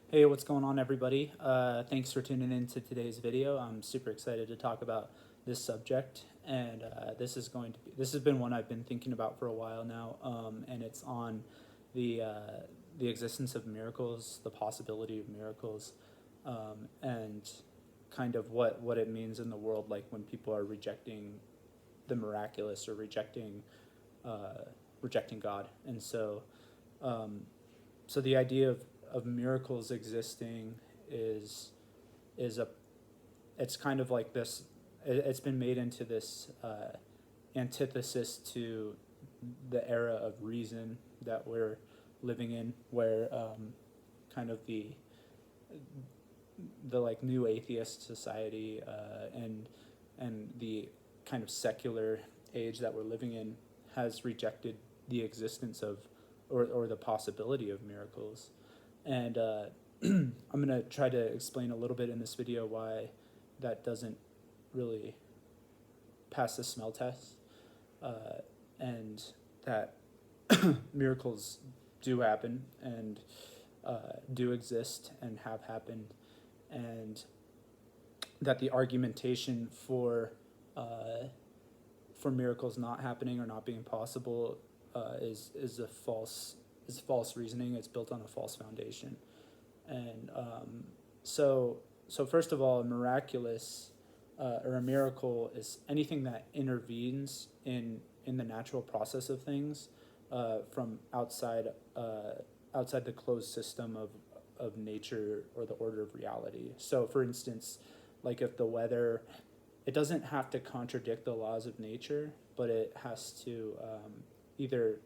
Hey, what's going on, everybody? Thanks for tuning in to today's video. I'm super excited to talk about this subject, and this has been one I've been thinking about for a while now, and it's on the uh, the existence of miracles, the possibility of miracles, and kind of what it means in the world, like when people are rejecting the miraculous or uh, rejecting God, and um, so the idea of miracles existing is is a it's kind of like this. It's been made into this antithesis to the era of reason that we're living in, where kind of the like new atheist society and the kind of secular age that we're living in has rejected the existence of or the possibility of miracles. And I'm going to try to explain a little bit in this video why that doesn't really pass the smell test, and that miracles do happen and do exist and have happened, and that the argumentation for miracles not happening or not being possible is false reasoning. It's built on a false foundation. And so so first of all, a miraculous or a miracle is anything that intervenes in the natural process of things, from outside the closed system of nature or the order of reality. So, for instance, like if the weather, it doesn't have to contradict the laws of nature, but it has to either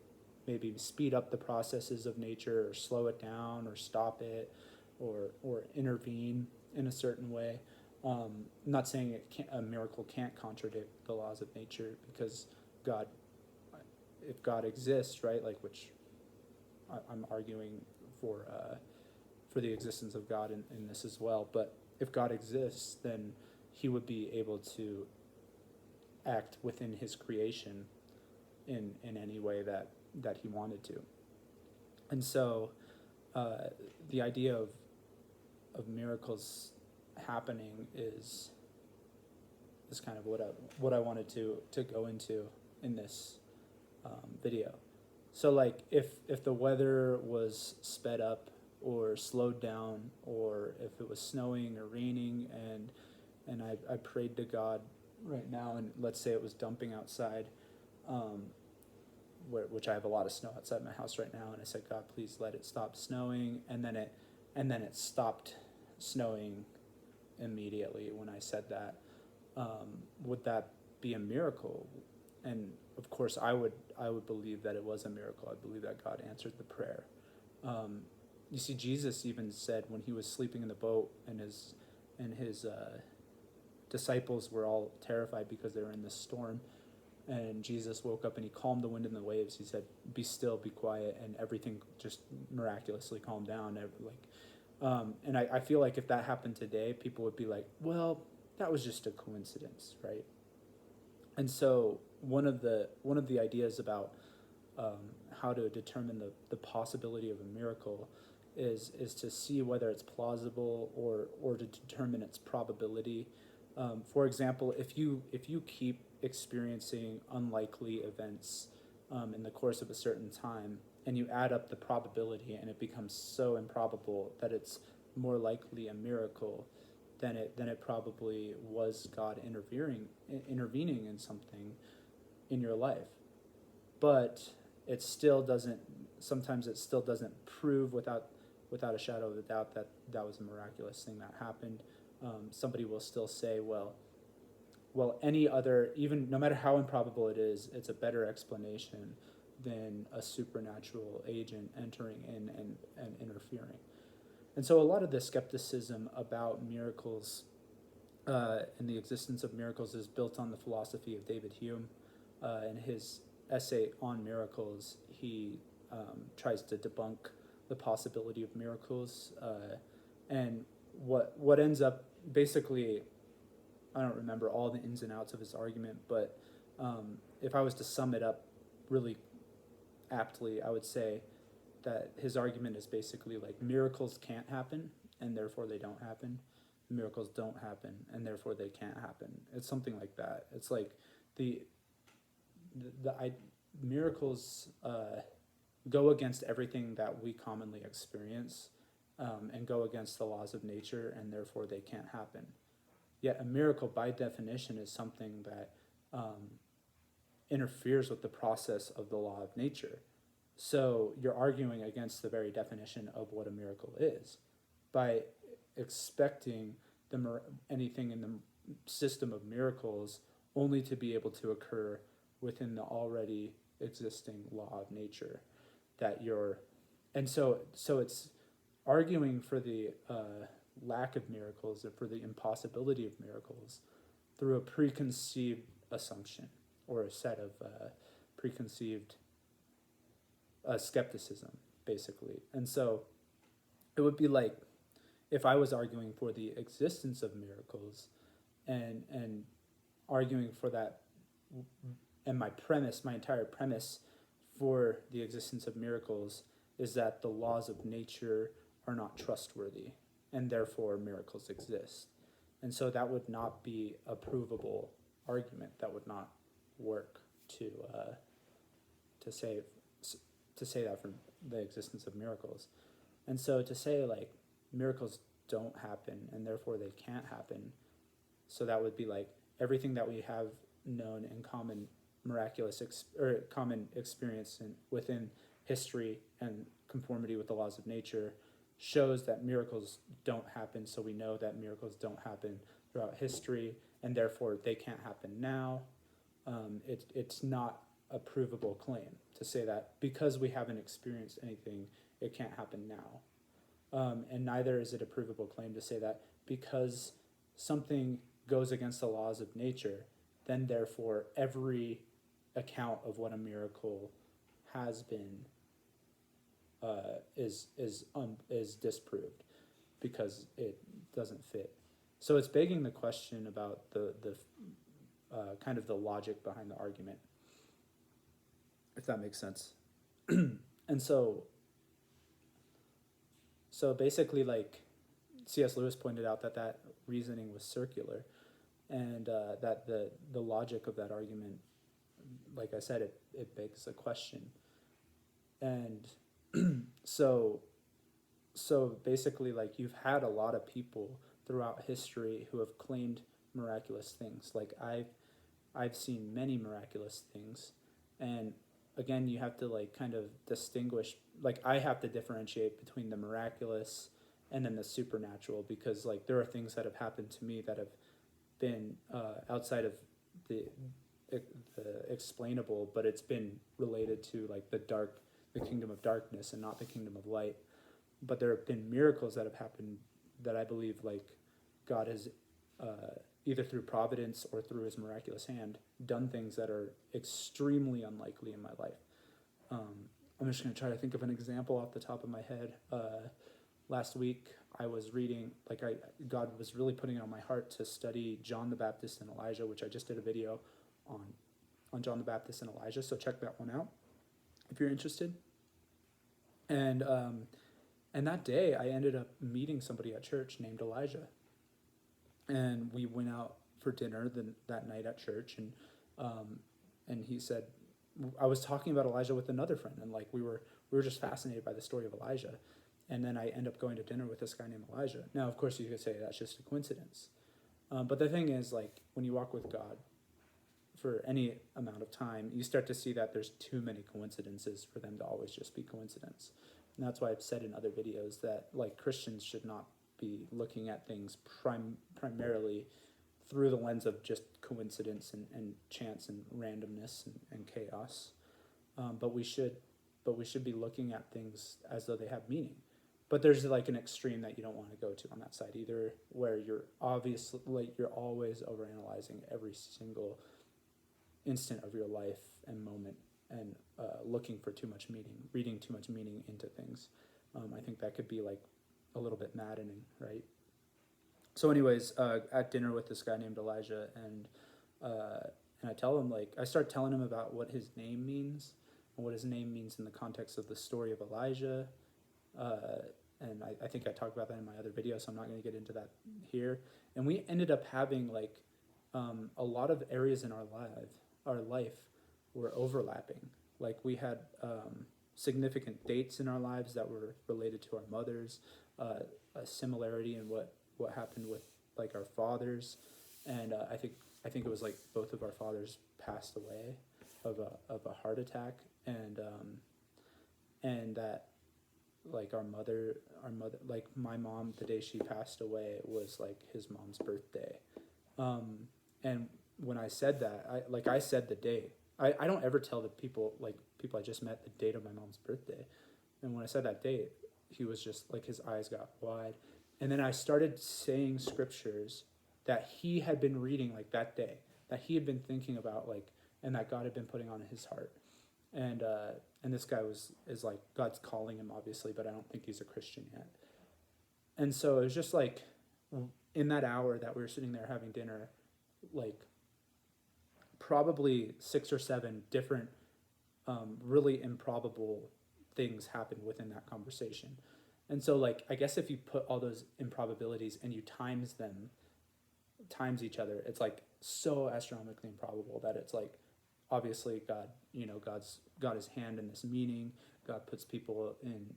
maybe speed up the processes of nature or slow it down or stop it or intervene in a certain way. I'm not saying a miracle can't contradict the laws of nature, because God, if God exists, right, like which I'm arguing for the existence of God in this as well. But if God exists, then He would be able to act within His creation in any way that He wanted to. And so uh, the idea of miracles happening is kind of what I wanted to go into in this video. So like if the weather was sped up or slowed down, or if it was snowing or raining, and I prayed to God right now, and let's say it was dumping outside, um, which I have a lot of snow outside my house right now, and I said, God, please let it stop snowing, and then it stopped snowing immediately when I said that. Would that be a miracle? And of course, I would believe that it was a miracle. I believe that God answered the prayer. Um, you see, Jesus even said when He was sleeping in the boat, and his disciples were all terrified because they were in this storm, and Jesus woke up and He calmed the wind and the waves. He said, "Be still, be quiet," and everything just miraculously calmed down. And I feel like if that happened today, people would be like, "Well, that was just a coincidence, right?" And so one of the ideas about how to determine the possibility of a miracle is to see whether it's plausible or to determine its probability. For example, if you keep experiencing unlikely events in the course of a certain time, and you add up the probability, and it becomes so improbable that it's more likely a miracle than it probably was God intervening in something in your life. But it still doesn't. Sometimes it still doesn't prove without a shadow of a doubt that that was a miraculous thing that happened. Somebody will still say, any other, even no matter how improbable it is, it's a better explanation than a supernatural agent entering in and interfering. And so a lot of the skepticism about miracles and the existence of miracles is built on the philosophy of David Hume. In his essay on miracles, he tries to debunk the possibility of miracles. And what ends up basically, I don't remember all the ins and outs of his argument, but if I was to sum it up really aptly, I would say that his argument is basically like miracles can't happen and therefore they don't happen. Miracles don't happen and therefore they can't happen. It's something like that. It's like the miracles go against everything that we commonly experience, and go against the laws of nature, and therefore they can't happen. Yet a miracle, by definition, is something that interferes with the process of the law of nature. So you're arguing against the very definition of what a miracle is by expecting anything in the system of miracles only to be able to occur within the already existing law of nature that you're, and so it's arguing for the lack of miracles or for the impossibility of miracles through a preconceived assumption or a set of preconceived skepticism, basically. And so it would be like if I was arguing for the existence of miracles and arguing for that, and my entire premise for the existence of miracles is that the laws of nature are not trustworthy and therefore miracles exist. And so that would not be a provable argument. That would not work to say that for the existence of miracles. And so to say like miracles don't happen and therefore they can't happen, so that would be like everything that we have known in common common experience within history and conformity with the laws of nature shows that miracles don't happen. So we know that miracles don't happen throughout history and therefore they can't happen now. It's not a provable claim to say that because we haven't experienced anything, it can't happen now. And neither is it a provable claim to say that because something goes against the laws of nature, then therefore every account of what a miracle has been is disproved because it doesn't fit. So it's begging the question about the kind of the logic behind the argument, if that makes sense. And so basically, like C.S. Lewis pointed out that reasoning was circular, and that the logic of that argument, like I said, it begs a question. And so basically, like, you've had a lot of people throughout history who have claimed miraculous things. Like I've seen many miraculous things, and again, you have to like kind of distinguish, like I have to differentiate between the miraculous and then the supernatural, because like there are things that have happened to me that have been outside of the explainable, but it's been related to like the kingdom of darkness and not the kingdom of light. But there have been miracles that have happened that I believe like God has either through providence or through his miraculous hand done things that are extremely unlikely in my life. I'm just going to try to think of an example off the top of my head. Last week I was reading, God was really putting it on my heart to study John the Baptist and Elijah, which I just did a video on John the Baptist and Elijah, so check that one out if you're interested. And that day I ended up meeting somebody at church named Elijah, and we went out for dinner that night at church, and he said, I was talking about Elijah with another friend, and like we were just fascinated by the story of Elijah. And then I end up going to dinner with this guy named Elijah. Now, of course, you could say that's just a coincidence. But the thing is, like, when you walk with God for any amount of time, you start to see that there's too many coincidences for them to always just be coincidence. And that's why I've said in other videos that, like, Christians should not be looking at things primarily through the lens of just coincidence and chance and randomness and chaos. But we should be looking at things as though they have meaning. But there's like an extreme that you don't want to go to on that side either, where you're obviously like you're always overanalyzing every single instant of your life and moment, and looking for too much meaning, reading too much meaning into things. I think that could be like a little bit maddening, right? So anyways, at dinner with this guy named Elijah, and I tell him, like, I start telling him about what his name means, and what his name means in the context of the story of Elijah. And I think I talked about that in my other video, so I'm not going to get into that here. And we ended up having like a lot of areas in our life were overlapping. Like we had significant dates in our lives that were related to our mothers, a similarity in what happened with like our fathers, and I think it was like both of our fathers passed away of a heart attack, and that like our mother, like my mom, the day she passed away was like his mom's birthday. And when I said that, I said the date. I don't ever tell the people I just met the date of my mom's birthday. And when I said that date, he was just like, his eyes got wide. And then I started saying scriptures that he had been reading like that day, that he had been thinking about, like, and that God had been putting on his heart. And this guy is like, God's calling him obviously, but I don't think he's a Christian yet. And so it was just like, in that hour that we were sitting there having dinner, like probably 6 or 7 different really improbable things happened within that conversation. And so like, I guess if you put all those improbabilities and you times each other, it's like so astronomically improbable that it's like, obviously God's got his hand in this meeting. God puts people in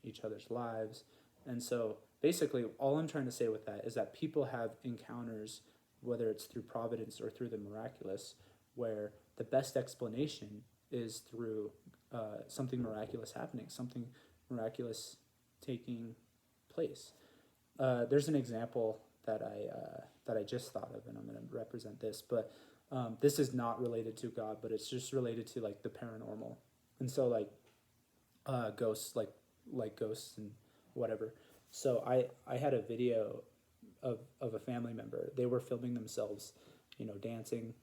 each other's lives. And so basically all I'm trying to say with that is that people have encounters, whether it's through providence or through the miraculous, where the best explanation is through something miraculous happening, something miraculous taking place. There's an example that I just thought of, and I'm going to represent this, but this is not related to God, but it's just related to like the paranormal. And so like ghosts, like ghosts and whatever. So I had a video of a family member. They were filming themselves, dancing.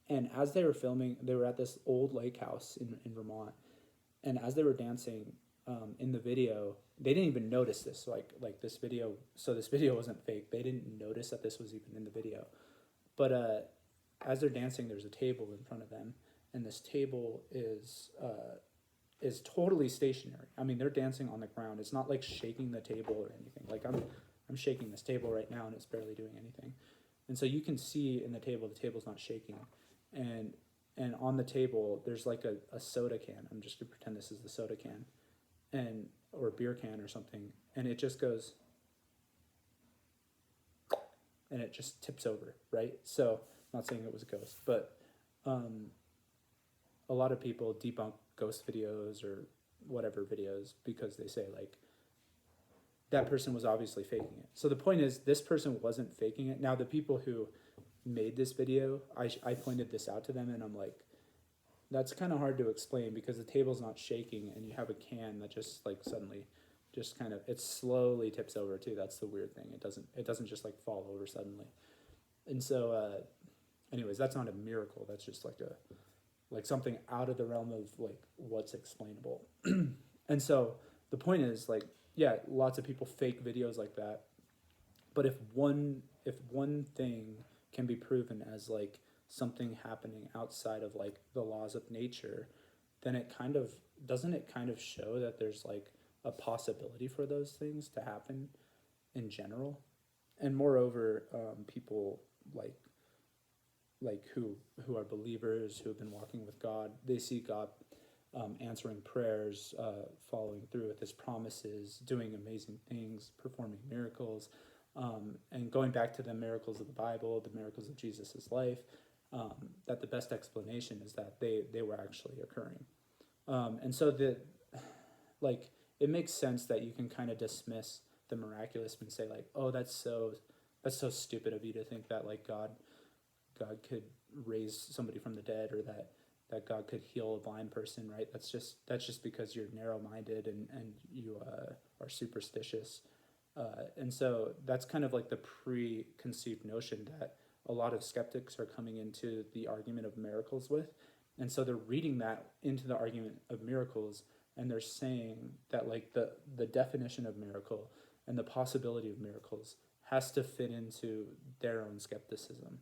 And as they were filming, they were at this old lake house in Vermont. And as they were dancing in the video, they didn't even notice this. Like this video, so this video wasn't fake. They didn't notice that this was even in the video. But as they're dancing, there's a table in front of them, and this table is totally stationary. I mean, they're dancing on the ground. It's not like shaking the table or anything. Like I'm shaking this table right now, and it's barely doing anything. And so you can see in the table's not shaking, and on the table there's like a soda can. I'm just gonna pretend this is the soda can, or a beer can or something, and it just goes, and it just tips over, right? So I'm not saying it was a ghost, but a lot of people debunk ghost videos or whatever videos because they say like that person was obviously faking it. So the point is, this person wasn't faking it. Now the people who made this video, I pointed this out to them, and I'm like, that's kind of hard to explain because the table's not shaking and you have a can that just like suddenly just kind of, it slowly tips over too. That's the weird thing. It doesn't just like fall over suddenly. And so anyways, that's not a miracle. That's just like something out of the realm of like what's explainable. And so the point is, like, yeah, lots of people fake videos like that. But if one thing can be proven as like something happening outside of like the laws of nature, then it kind of show that there's like a possibility for those things to happen in general. And moreover, people like who are believers, who have been walking with God, they see God answering prayers, following through with his promises, doing amazing things, performing miracles, and going back to the miracles of the Bible, the miracles of Jesus' life, that the best explanation is that they were actually occurring. And so it makes sense that you can kind of dismiss the miraculous and say like, oh, that's so stupid of you to think that like God could raise somebody from the dead, or that God could heal a blind person, right? That's just because you're narrow-minded and you are superstitious. And so that's kind of like the preconceived notion that a lot of skeptics are coming into the argument of miracles with. And so they're reading that into the argument of miracles, and they're saying that like the definition of miracle and the possibility of miracles has to fit into their own skepticism.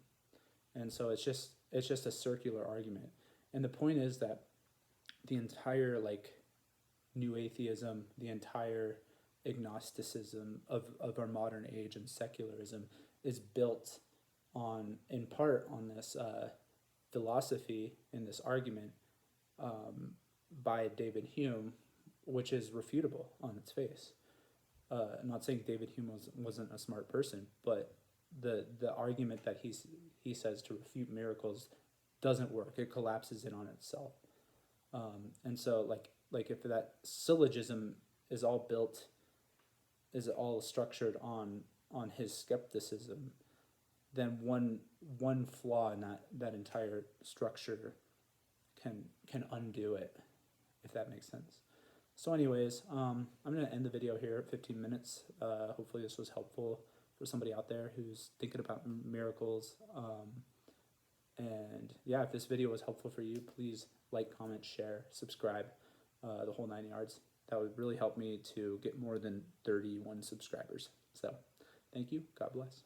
And so it's just a circular argument. And the point is that the entire like new atheism, the entire agnosticism of our modern age and secularism is built on, in part, on this philosophy in this argument by David Hume, which is refutable on its face. I'm not saying David Hume wasn't a smart person, but the argument that he says to refute miracles doesn't work. It collapses in on itself. And so like if that syllogism is all built, is all structured on his skepticism, then one flaw in that entire structure can undo it, if that makes sense. So anyways, I'm going to end the video here at 15 minutes. Hopefully this was helpful for somebody out there who's thinking about miracles. And yeah, if this video was helpful for you, please like, comment, share, subscribe, the whole 9 yards. That would really help me to get more than 31 subscribers. So thank you. God bless.